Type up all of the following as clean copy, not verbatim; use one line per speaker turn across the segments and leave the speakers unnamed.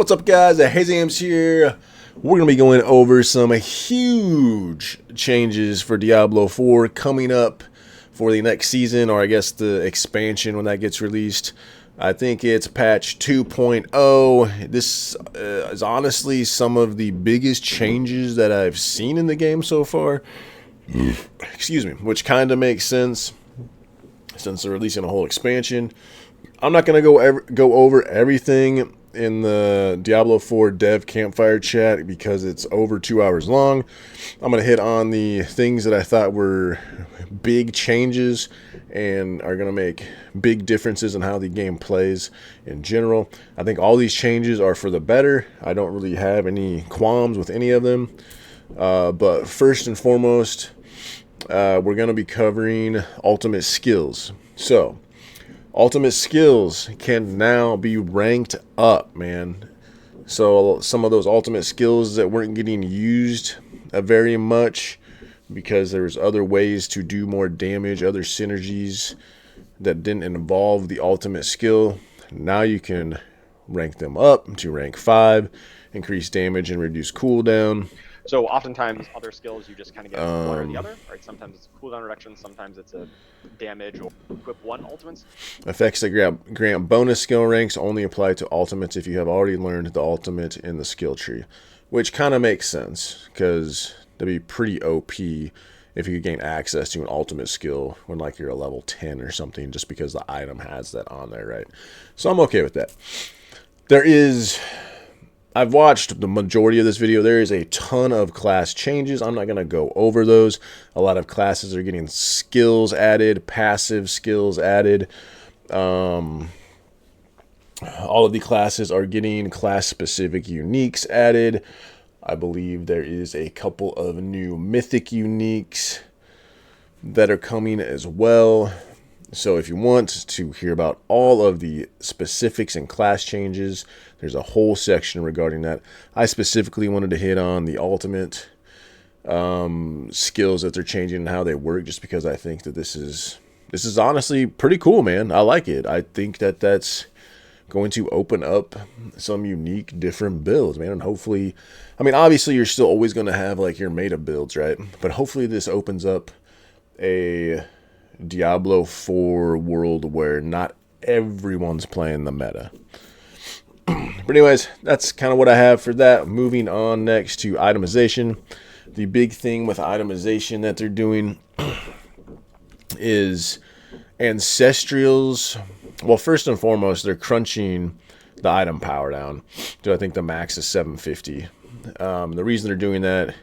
What's up, guys? Hazams here. We're going to be going over some huge changes for Diablo 4 coming up for the next season, or I guess the expansion when that gets released. I think it's patch 2.0. This is honestly some of the biggest changes that I've seen in the game so far. Excuse me, which kind of makes sense since they're releasing a whole expansion. I'm not going to go over everything in the Diablo 4 dev campfire chat because it's over 2 hours long. I'm going to hit on the things that I thought were big changes and are going to make big differences in how the game plays in general. I think all these changes are for the better. I don't really have any qualms with any of them. But first and foremost, we're going to be covering ultimate skills. So, ultimate skills can now be ranked up, man. So some of those ultimate skills that weren't getting used very much because there's other ways to do more damage, other synergies that didn't involve the ultimate skill. Now you can rank them up to rank 5, increase damage and reduce cooldown.
So oftentimes other skills you just kind of get one or the other, right? Sometimes it's a cooldown reduction, sometimes it's a damage or equip one ultimates.
Effects that grant bonus skill ranks only apply to ultimates if you have already learned the ultimate in the skill tree, which kind of makes sense because that'd be pretty OP if you could gain access to an ultimate skill when like you're a level 10 or something, just because the item has that on there, right? So I'm okay with that. I've watched the majority of this video. There is a ton of class changes. I'm not going to go over those. A lot of classes are getting skills added, passive skills added. All of the classes are getting class-specific uniques added. I believe there is a couple of new mythic uniques that are coming as well. So if you want to hear about all of the specifics and class changes, there's a whole section regarding that. I specifically wanted to hit on the ultimate skills that they're changing and how they work, just because I think that this is honestly pretty cool, man. I like it. I think that that's going to open up some unique, different builds, man. And hopefully, I mean, obviously you're still always going to have like your meta builds, right? But hopefully this opens up a Diablo 4 world where not everyone's playing the meta. But anyways, that's kind of what I have for that. Moving on next to itemization. The big thing with itemization that they're doing is ancestrals. Well, first and foremost, they're crunching the item power down. So I think the max is 750. The reason they're doing that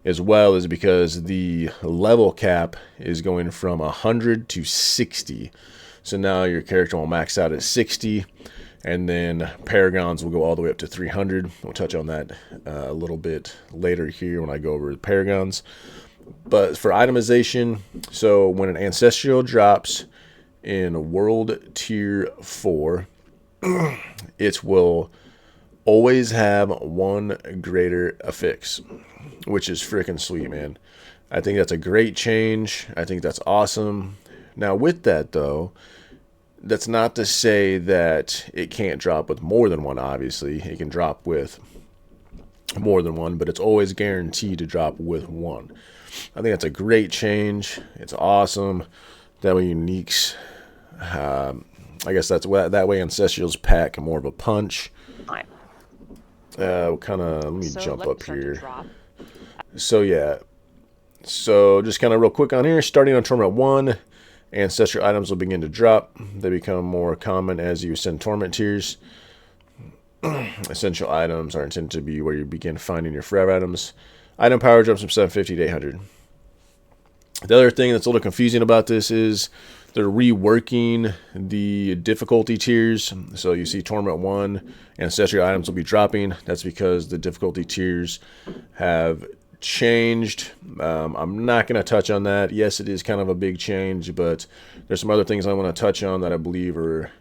as well is because the level cap is going from 100 to 60. So now your character will max out at 60, and then paragons will go all the way up to 300. We'll touch on that a little bit later here when I go over the paragons. But for itemization, so when an ancestral drops in world tier 4, it will always have one greater affix, which is freaking sweet, man. I think that's a great change. I think that's awesome. Now with that though, that's not to say that it can't drop with more than one. Obviously it can drop with more than one, but it's always guaranteed to drop with one. I think that's a great change. It's awesome. That way uniques, I guess that way ancestrals pack more of a punch. Let me jump up here. So yeah, so just kind of real quick on here, starting on Torment 1, ancestral items will begin to drop. They become more common as you ascend Torment tiers. Essential items are intended to be where you begin finding your forever items. Item power jumps from 750 to 800. The other thing that's a little confusing about this is they're reworking the difficulty tiers. So you see Torment 1, ancestral items will be dropping. That's because the difficulty tiers have changed. I'm not going to touch on that. Yes, it is kind of a big change, but there's some other things I want to touch on that I believe are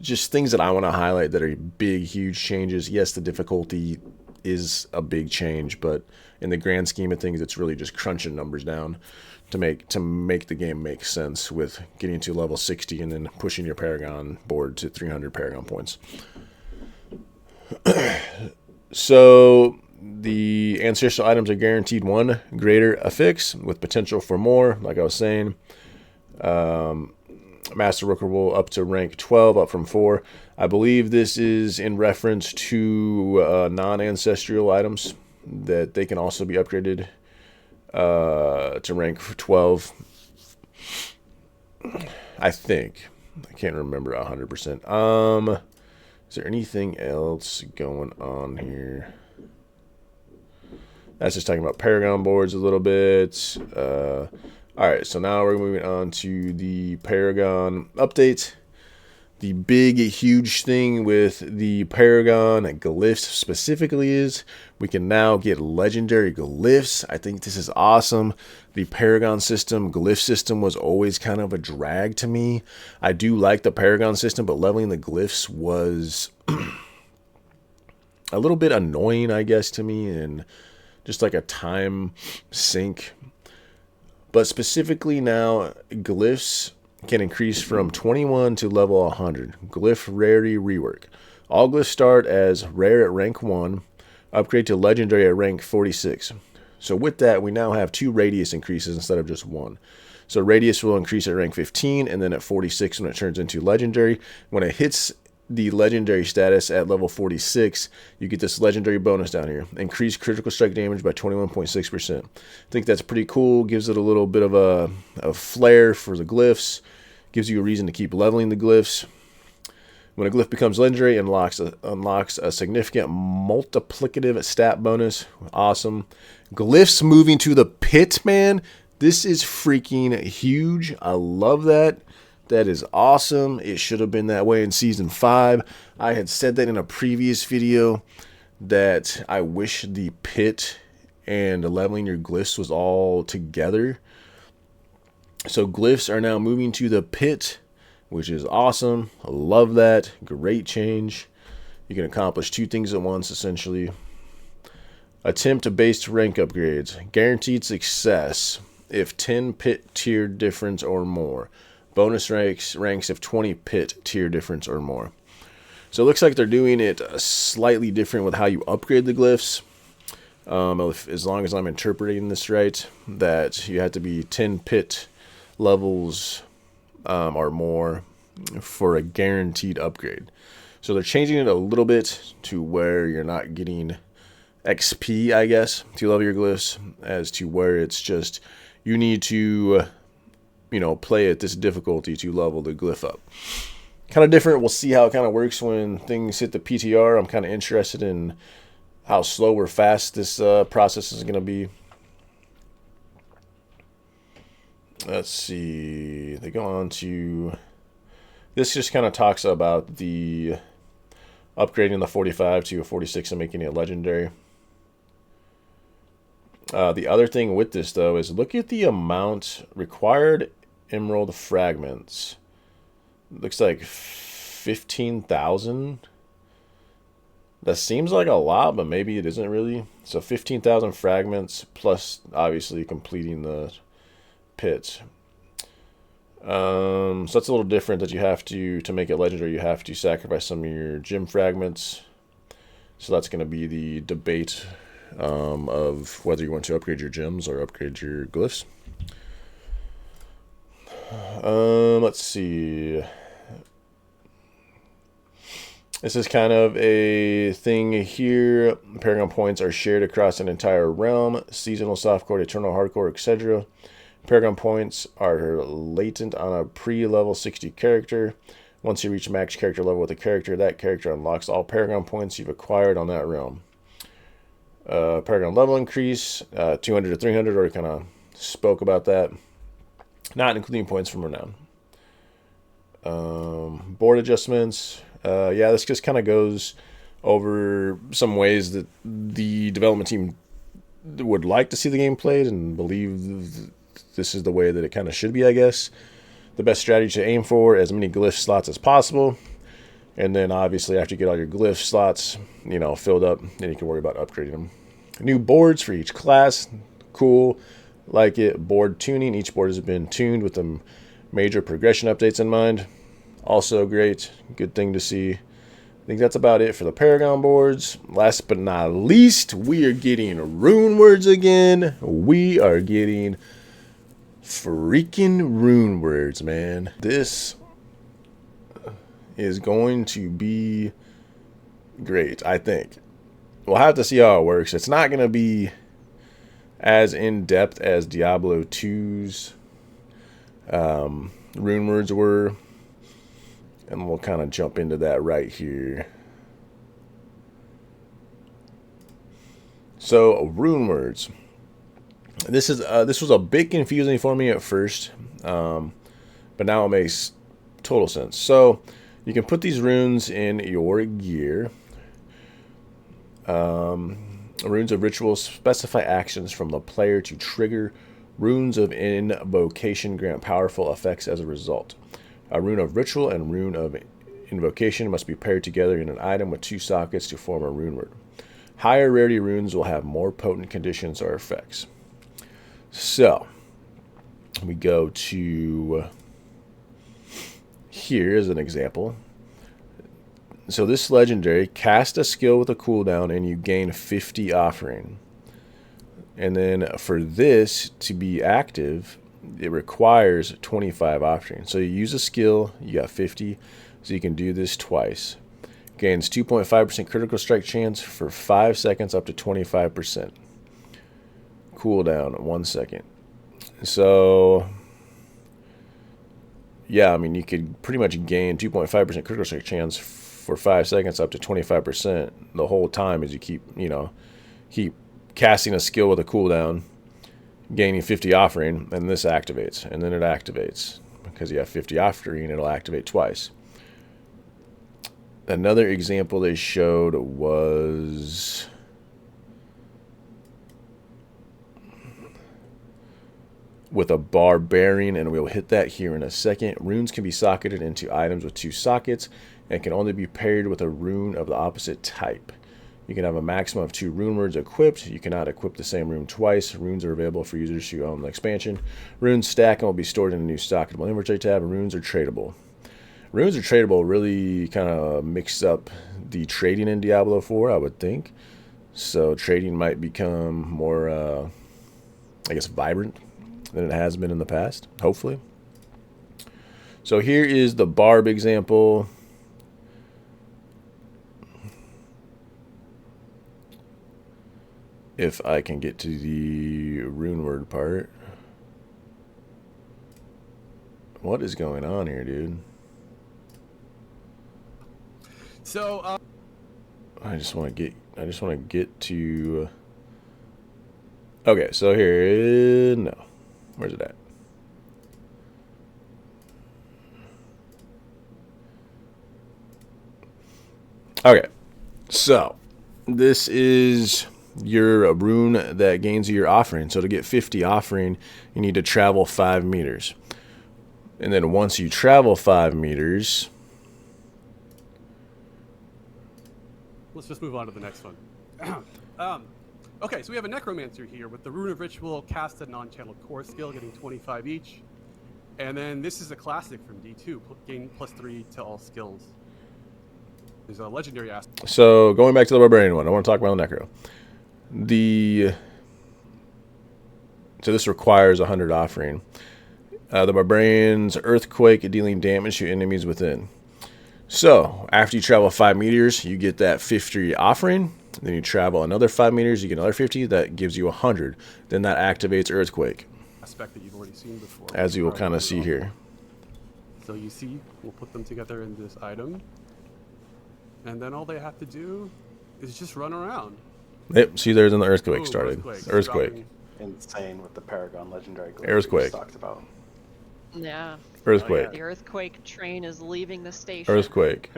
just things that I want to highlight that are big, huge changes. Yes, the difficulty is a big change, but in the grand scheme of things, it's really just crunching numbers down to make the game make sense with getting to level 60 and then pushing your Paragon board to 300 Paragon points. So the ancestral items are guaranteed 1 greater affix with potential for more, like I was saying. Master Rookable up to rank 12, up from 4. I believe this is in reference to non-ancestral items, that they can also be upgraded to rank 12. I think. I can't remember 100%. Is there anything else going on here? That's just talking about Paragon boards a little bit. Alright, so now we're moving on to the Paragon update. The big, huge thing with the Paragon glyphs specifically is we can now get legendary glyphs. I think this is awesome. The Paragon system, glyph system, was always kind of a drag to me. I do like the Paragon system, but leveling the glyphs was a little bit annoying, I guess, to me, and just like a time sink. But specifically now, glyphs can increase from 21 to level 100. Glyph rarity rework. All glyphs start as rare at rank 1, upgrade to legendary at rank 46. So with that, we now have 2 radius increases instead of just 1. So radius will increase at rank 15 and then at 46 when it turns into legendary. When it hits the legendary status at level 46, you get this legendary bonus down here. Increase critical strike damage by 21.6%. I think that's pretty cool. Gives it a little bit of a flair for the glyphs. Gives you a reason to keep leveling the glyphs. When a glyph becomes legendary, it unlocks a significant multiplicative stat bonus. Awesome. Glyphs moving to the pit, man. This is freaking huge. I love that. That is awesome. It should have been that way in Season 5. I had said that in a previous video that I wish the pit and leveling your glyphs was all together. So glyphs are now moving to the pit, which is awesome. I love that. Great change. You can accomplish 2 things at once, essentially. Attempt based rank upgrades. Guaranteed success if 10 pit tier difference or more. Bonus ranks if 20 pit tier difference or more. So it looks like they're doing it slightly different with how you upgrade the glyphs. As long as I'm interpreting this right, that you have to be 10 pit levels or more for a guaranteed upgrade. So they're changing it a little bit to where you're not getting XP, I guess, to level your glyphs, as to where it's just you need to play at this difficulty to level the glyph up. Kind of different. We'll see how it kind of works when things hit the PTR. I'm kind of interested in how slow or fast this process is going to be. Let's see. They go on to... This just kind of talks about the upgrading the 45 to a 46 and making it legendary. The other thing with this, though, is look at the amount required emerald fragments. Looks like 15,000. That seems like a lot, but maybe it isn't really. So 15,000 fragments plus obviously completing the pit. So that's a little different, that you have to make it legendary, you have to sacrifice some of your gem fragments. So that's going to be the debate of whether you want to upgrade your gems or upgrade your glyphs. Let's see. This is kind of a thing here. Paragon points are shared across an entire realm. Seasonal, softcore, eternal, hardcore, etc. Paragon points are latent on a pre-level 60 character. Once you reach max character level with a character, that character unlocks all Paragon points you've acquired on that realm. Paragon level increase, 200 to 300, already kind of spoke about that. Not including points from renown. Board adjustments. Yeah, this just kind of goes over some ways that the development team would like to see the game played and believe this is the way that it kind of should be, I guess. The best strategy to aim for, as many glyph slots as possible. And then obviously after you get all your glyph slots, filled up, then you can worry about upgrading them. New boards for each class. Cool. Like it. Board tuning. Each board has been tuned with the major progression updates in mind. Also great. Good thing to see. I think that's about it for the Paragon boards. Last but not least, we are getting rune words again. We are getting freaking rune words, man. This is going to be great, I think. We'll have to see how it works. It's not going to be as in-depth as Diablo 2's rune words were. And we'll kind of jump into that right here. So, rune words. This was a bit confusing for me at first, but now it makes total sense. So, you can put these runes in your gear. Runes of ritual specify actions from the player to trigger. Runes of invocation grant powerful effects as a result. A rune of ritual and rune of invocation must be paired together in an item with 2 sockets to form a rune word. Higher rarity runes will have more potent conditions or effects. So, we go to here as an example. So this legendary, cast a skill with a cooldown and you gain 50 offering. And then for this to be active, it requires 25 offering. So you use a skill, you got 50, so you can do this twice. Gains 2.5% critical strike chance for 5 seconds up to 25%. Cooldown 1 second. So yeah, I mean you could pretty much gain 2.5% critical strike chance for 5 seconds up to 25% the whole time as you keep casting a skill with a cooldown, gaining 50 offering, and this activates, and then it activates because you have 50 offering, it'll activate twice. Another example they showed was with a barbarian, and we'll hit that here in a second. Runes can be socketed into items with 2 sockets and can only be paired with a rune of the opposite type. You can have a maximum of 2 rune words equipped. You cannot equip the same rune twice. Runes are available for users who own the expansion. Runes stack and will be stored in a new stockable inventory tab. Runes are tradable. Runes are tradable really kind of mix up the trading in Diablo 4, I would think. So trading might become more, I guess, vibrant than it has been in the past, hopefully. So here is the barb example. If I can get to the rune word part. What is going on here, dude?
So
I just want to get to okay, so here no. Where's it at? Okay. So, this is your rune that gains you your offering. So to get 50 offering, you need to travel 5 meters. And then once you travel 5 meters...
Let's just move on to the next one. Okay, so we have a necromancer here with the rune of ritual, casted non-channeled core skill, getting 25 each. And then this is a classic from D2, gain +3 to all skills. There's a legendary aspect.
So going back to the barbarian one, I want to talk about the necro. So this requires 100 offering. The barbarian's earthquake, dealing damage to enemies within. So after you travel 5 meters, you get that 50 offering. Then you travel another 5 meters, you get another 50. That gives you 100. Then that activates earthquake.
Aspect that you've already seen before.
As you will kind of see here.
So you see, we'll put them together in this item. And then all they have to do is just run around.
Yep, see there's an earthquake.
Ooh,
started. Earthquake.
Insane with the Paragon legendary glitch
Earthquake.
we just talked about.
Yeah.
Earthquake.
The earthquake train is leaving the station.
Earthquake.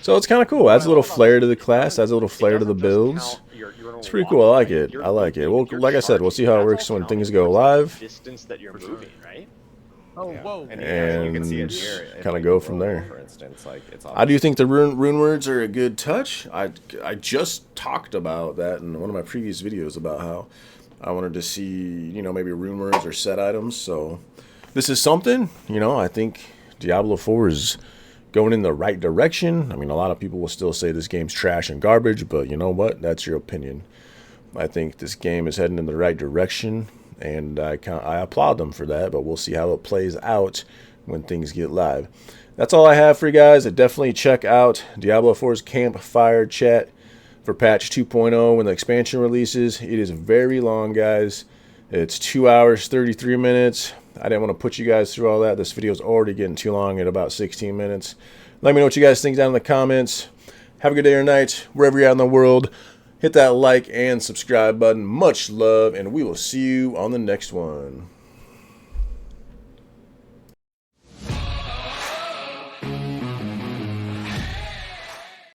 So it's kind of cool. Adds a little flair to the class. Adds a little flair to the builds. It's pretty cool. I like it. I like it. Well, like I said, we'll see how it works when things go live.
Distance that you're moving, right?
Oh,
Yeah.
whoa.
And you can see it here.
kind of
like,
go from there.
For instance, like it's
I do think the rune words are a good touch. I just talked about that in one of my previous videos about how I wanted to see, you know, maybe rumors or set items. So this is something, you know, I think Diablo 4 is going in the right direction. I mean, a lot of people will still say this game's trash and garbage, but you know what? That's your opinion. I think this game is heading in the right direction, and I applaud them for that, but we'll see how it plays out when things get live. That's all I have for you guys. Definitely check out Diablo 4's Campfire Chat for patch 2.0 when the expansion releases. It is very long, guys. It's 2 hours, 33 minutes. I didn't want to put you guys through all that. This video is already getting too long at about 16 minutes. Let me know what you guys think down in the comments. Have a good day or night, wherever you're at in the world. Hit that like and subscribe button. Much love, and we will see you on the next one.